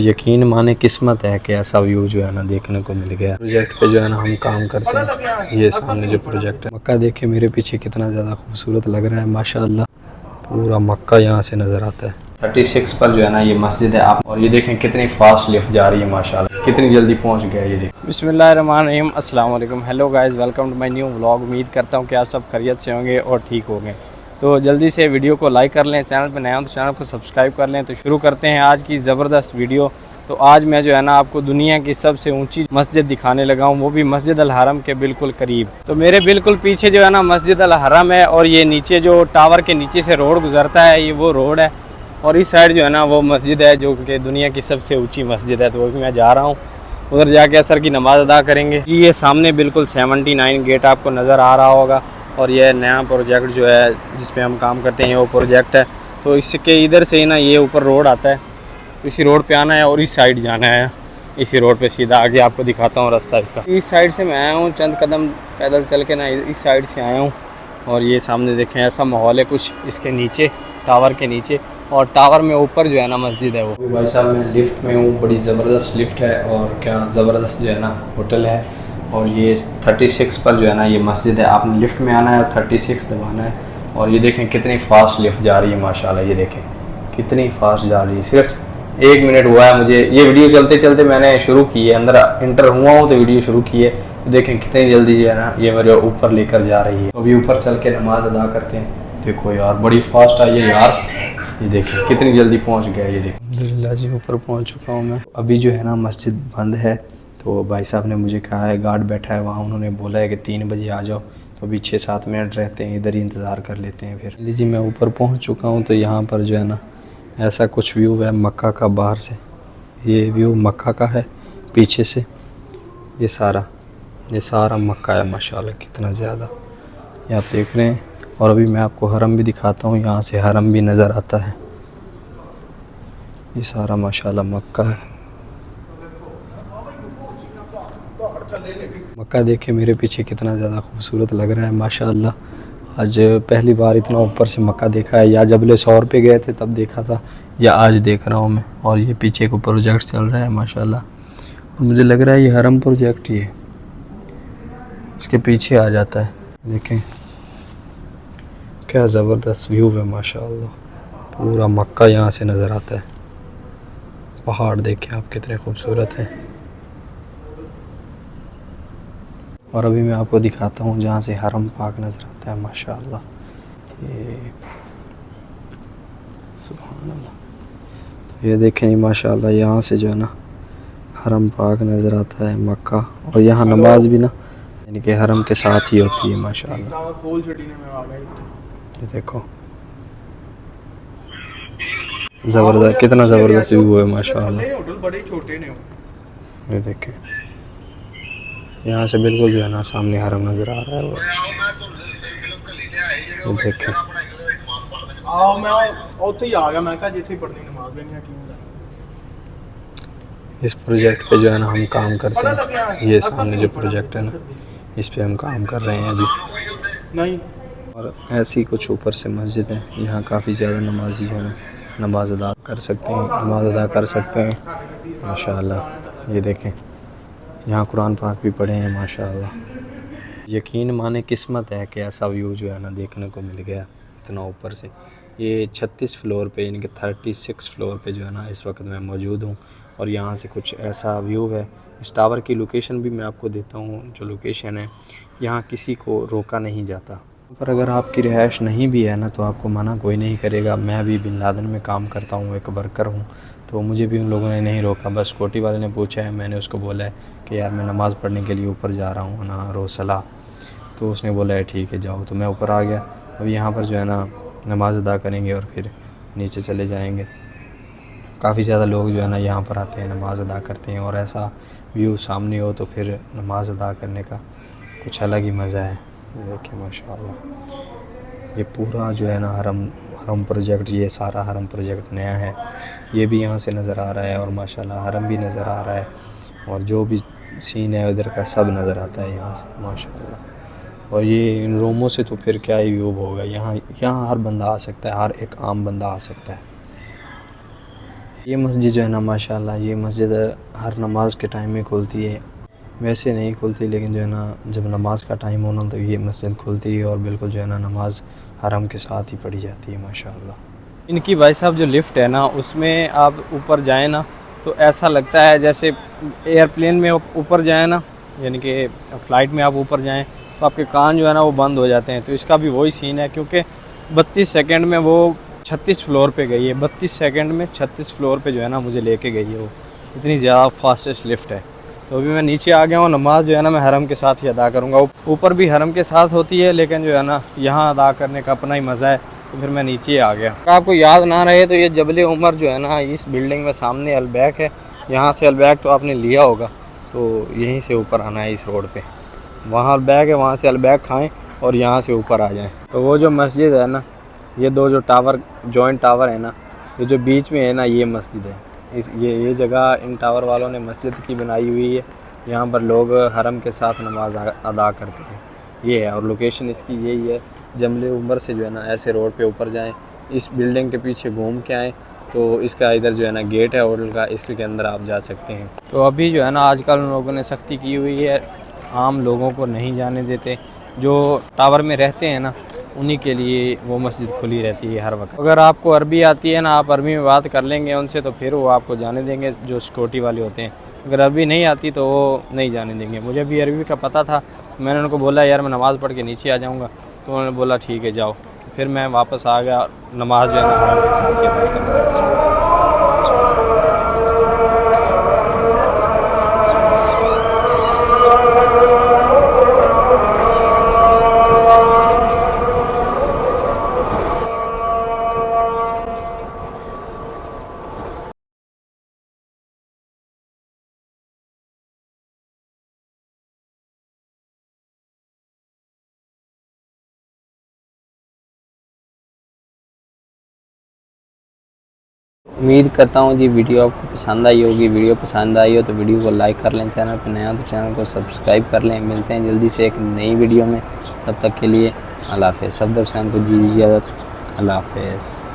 यकीन माने किस्मत है कि ऐसा व्यू जो है ना देखने को मिल गया। प्रोजेक्ट पे जो है ना हम काम करते हैं। ये सामने जो प्रोजेक्ट है, मक्का देखे मेरे पीछे कितना ज़्यादा खूबसूरत लग रहा है माशाअल्लाह। पूरा मक्का यहाँ से नज़र आता है। 36 पर जो है ना ये मस्जिद है आप, और ये देखें कितनी फास्ट लिफ्ट जा रही है माशाल्लाह, कितनी जल्दी पहुँच गया ये देखें। बिस्मिल्लाहिर्रहमानिर्रहीम, अस्सलाम वालेकुम, hello guys, welcome to my new vlog. उम्मीद करता हूँ कि आप सब खैरियत से होंगे और ठीक होंगे। तो जल्दी से वीडियो को लाइक कर लें, चैनल पर नया हो तो चैनल को सब्सक्राइब कर लें। तो शुरू करते हैं आज की ज़बरदस्त वीडियो। तो आज मैं जो है ना आपको दुनिया की सबसे ऊंची मस्जिद दिखाने लगा हूँ, वो भी मस्जिद अल हरम के बिल्कुल करीब। तो मेरे बिल्कुल पीछे जो है ना मस्जिद अल हरम है, और ये नीचे जो टावर के नीचे से रोड गुजरता है ये वो रोड है, और इस साइड जो है ना वो मस्जिद है जो कि दुनिया की सबसे ऊँची मस्जिद है। तो वो मैं जा रहा हूँ, उधर जाके असर की नमाज़ अदा करेंगे जी। ये सामने बिल्कुल 79 गेट आपको नज़र आ रहा होगा, और यह नया प्रोजेक्ट जो है जिस पे हम काम करते हैं वो प्रोजेक्ट है। तो इसके इधर से ही ना ये ऊपर रोड आता है, तो इसी रोड पे आना है और इस साइड जाना है। इसी रोड पे सीधा आगे आपको दिखाता हूँ रास्ता इसका। इस साइड से मैं आया हूँ, चंद कदम पैदल चल के ना इस साइड से आया हूँ, और ये सामने देखें ऐसा माहौल है कुछ इसके नीचे, टावर के नीचे, और टावर में ऊपर जो है ना मस्जिद है वो। भाई साहब मैं लिफ्ट में हूँ, बड़ी ज़बरदस्त लिफ्ट है, और क्या ज़बरदस्त जो है ना होटल है। और ये 36 पर जो है ना ये मस्जिद है। आपने लिफ्ट में आना है और 36 दबाना है, और ये देखें कितनी फास्ट लिफ्ट जा रही है माशाल्लाह। ये देखें कितनी फास्ट जा रही है। सिर्फ 1 मिनट हुआ है मुझे, ये वीडियो चलते चलते मैंने शुरू की है, अंदर इंटर हुआ हूँ तो वीडियो शुरू की है। तो देखें कितनी जल्दी जो है ना ये मेरे ऊपर लेकर जा रही है। अभी ऊपर चल के नमाज अदा करते हैं। देखो यार बड़ी फास्ट आई है यार, ये देखें कितनी जल्दी पहुंच गया। ये देखो अल्हम्दुलिल्लाह जी ऊपर पहुंच चुका हूं मैं। अभी जो है ना मस्जिद बंद है, तो भाई साहब ने मुझे कहा है, गार्ड बैठा है वहाँ, उन्होंने बोला है कि 3 बजे आ जाओ। तो अभी 6-7 मिनट रहते हैं, इधर ही इंतज़ार कर लेते हैं फिर। जी मैं ऊपर पहुँच चुका हूँ। तो यहाँ पर जो है ना ऐसा कुछ व्यू है मक्का का बाहर से। ये व्यू मक्का का है पीछे से, ये सारा मक्का है माशाल्लाह, कितना ज़्यादा ये आप देख रहे हैं। और अभी मैं आपको हरम भी दिखाता हूँ, यहाँ से हरम भी नज़र आता है। ये सारा माशाल्लाह मक्का है। मक्का देखे मेरे पीछे कितना ज़्यादा खूबसूरत लग रहा है माशाल्लाह। आज पहली बार इतना ऊपर से मक्का देखा है, या जबले सौर पे गए थे तब देखा था, या आज देख रहा हूँ मैं। और ये पीछे को प्रोजेक्ट चल रहा है माशाल्लाह, और मुझे लग रहा है ये हरम प्रोजेक्ट ही है, इसके पीछे आ जाता है। देखें क्या ज़बरदस्त व्यू है माशाल्लाह, पूरा मक्का यहाँ से नज़र आता है। पहाड़ देखें आप कितने खूबसूरत हैं। और अभी मैं आपको दिखाता हूँ जहाँ से हरम पाक नज़र आता है माशाल्लाह। ये सुभान अल्लाह, तो ये देखें माशाल्लाह यहाँ से जो है ना हरम पाक नज़र आता है मक्का। और यहाँ नमाज भी ना यानी कि हरम के साथ ही होती है माशाल्लाह। ये देखो ज़बरदस्त, कितना ज़बरदस्त व्यू है माशाल्लाह। ये देखें यहाँ से बिल्कुल जो है ना सामने हरम नज़र आ रहा है। वो देखें इस प्रोजेक्ट पे जो है ना हम काम करते हैं। ये सामने जो प्रोजेक्ट है ना इस पे हम काम कर रहे हैं अभी। और ऐसी कुछ ऊपर से मस्जिद है, यहाँ काफ़ी ज़्यादा नमाजी जो है नमाज अदा कर सकते हैं, नमाज अदा कर सकते हैं माशाल्लाह। ये देखें यहाँ कुरान पाक भी पढ़े हैं माशाल्लाह। यकीन माने किस्मत है कि ऐसा व्यू जो है ना देखने को मिल गया इतना ऊपर से। ये 36 फ्लोर पे यानी कि 36 फ्लोर पे जो है ना इस वक्त मैं मौजूद हूँ, और यहाँ से कुछ ऐसा व्यू है। इस टावर की लोकेशन भी मैं आपको देता हूँ, जो लोकेशन है यहाँ किसी को रोका नहीं जाता। पर अगर आपकी रिहाइश नहीं भी है ना तो आपको मना कोई नहीं करेगा। मैं भी बिन लादेन में काम करता हूँ, एक वर्कर हूँ, तो मुझे भी उन लोगों ने नहीं रोका। बस सिक्योरिटी वाले ने पूछा है, मैंने उसको बोला है कि यार मैं नमाज़ पढ़ने के लिए ऊपर जा रहा हूँ ना रोसला, तो उसने बोला है ठीक है जाओ। तो मैं ऊपर आ गया। अब यहाँ पर जो है ना नमाज़ अदा करेंगे और फिर नीचे चले जाएंगे। काफ़ी ज़्यादा लोग जो है ना यहाँ पर आते हैं, नमाज़ अदा करते हैं, और ऐसा व्यू सामने हो तो फिर नमाज़ अदा करने का कुछ अलग ही मज़ा है। देखिए माशाल्लाह ये पूरा जो है ना हरम प्रोजेक्ट, ये सारा हरम प्रोजेक्ट नया है। ये भी यहाँ से नज़र आ रहा है, और माशाल्लाह हरम भी नज़र आ रहा है, और जो भी सीन है उधर का सब नज़र आता है यहाँ से माशाल्लाह। और ये इन रूमों से तो फिर क्या ही व्यू होगा। यहाँ हर बंदा आ सकता है, हर एक आम बंदा आ सकता है। ये मस्जिद जो है ना माशाल्लाह, ये मस्जिद हर नमाज के टाइम में खुलती है। वैसे नहीं खुलती, लेकिन जो है ना जब नमाज का टाइम होना तो ये मस्जिद खुलती है और बिल्कुल जो है ना नमाज हरम के साथ ही पढ़ी जाती है माशाल्लाह। इनकी भाई साहब जो लिफ्ट है ना, उसमें आप ऊपर जाएँ ना तो ऐसा लगता है जैसे एयरप्लेन में ऊपर जाएँ ना, यानी कि फ़्लाइट में आप ऊपर जाएँ तो आपके कान जो है ना वो बंद हो जाते हैं। तो इसका भी वही सीन है, क्योंकि 32 सेकंड में वो 36 फ्लोर पे गई है। 32 सेकंड में 36 फ्लोर पे जो है ना मुझे लेके गई है वो, इतनी ज़्यादा फास्टेस्ट लिफ्ट है। तो अभी मैं नीचे आ गया हूँ, नमाज़ जो है ना मैं हरम के साथ ही अदा करूँगा। ऊपर भी हरम के साथ होती है, लेकिन जो है ना यहाँ अदा करने का अपना ही मज़ा है। तो फिर मैं नीचे आ गया। अगर आपको याद ना रहे तो ये जबल उमर जो है ना, इस बिल्डिंग में सामने अलबैक है। यहाँ से अलबैक तो आपने लिया होगा, तो यहीं से ऊपर आना है इस रोड पे। वहाँ अलबैक है, वहाँ से अलबैक खाएं और यहाँ से ऊपर आ जाएं। तो वो जो मस्जिद है ना, ये दो जो टावर जॉइंट टावर है ना, ये जो बीच में है ना, ये मस्जिद है। ये जगह इन टावर वालों ने मस्जिद की बनाई हुई है। यहाँ पर लोग हरम के साथ नमाज अदा करते हैं। ये है, और लोकेशन इसकी यही है। जबल उमर से जो है ना ऐसे रोड पे ऊपर जाएं, इस बिल्डिंग के पीछे घूम के आएँ तो इसका इधर जो है ना गेट है होटल का, इसके अंदर आप जा सकते हैं। तो अभी जो है ना आजकल उन लोगों ने सख्ती की हुई है, आम लोगों को नहीं जाने देते। जो टावर में रहते हैं ना, उन्हीं के लिए वो मस्जिद खुली रहती है हर वक्त। अगर आपको अरबी आती है ना, आप अरबी में बात कर लेंगे उनसे तो फिर वो आपको जाने देंगे, जो सिक्योरिटी वाले होते हैं। अगर अरबी नहीं आती तो वो नहीं जाने देंगे। मुझे भी अरबी का पता था, मैंने उनको बोला यार मैं नमाज़ पढ़ के नीचे आ जाऊँगा, तो उन्होंने बोला ठीक है जाओ। फिर मैं वापस आ गया, नमाज जो है ना हरम के साथ ही अदा करना। उम्मीद करता हूँ जी वीडियो आपको पसंद आई होगी। वीडियो पसंद आई हो तो वीडियो को लाइक कर लें, चैनल पर नया तो चैनल को सब्सक्राइब कर लें। मिलते हैं जल्दी से एक नई वीडियो में, तब तक के लिए अल्लाह हाफ़िज़। सब दर्शकों को जी इजाज़त, अल्लाह हाफ़िज़।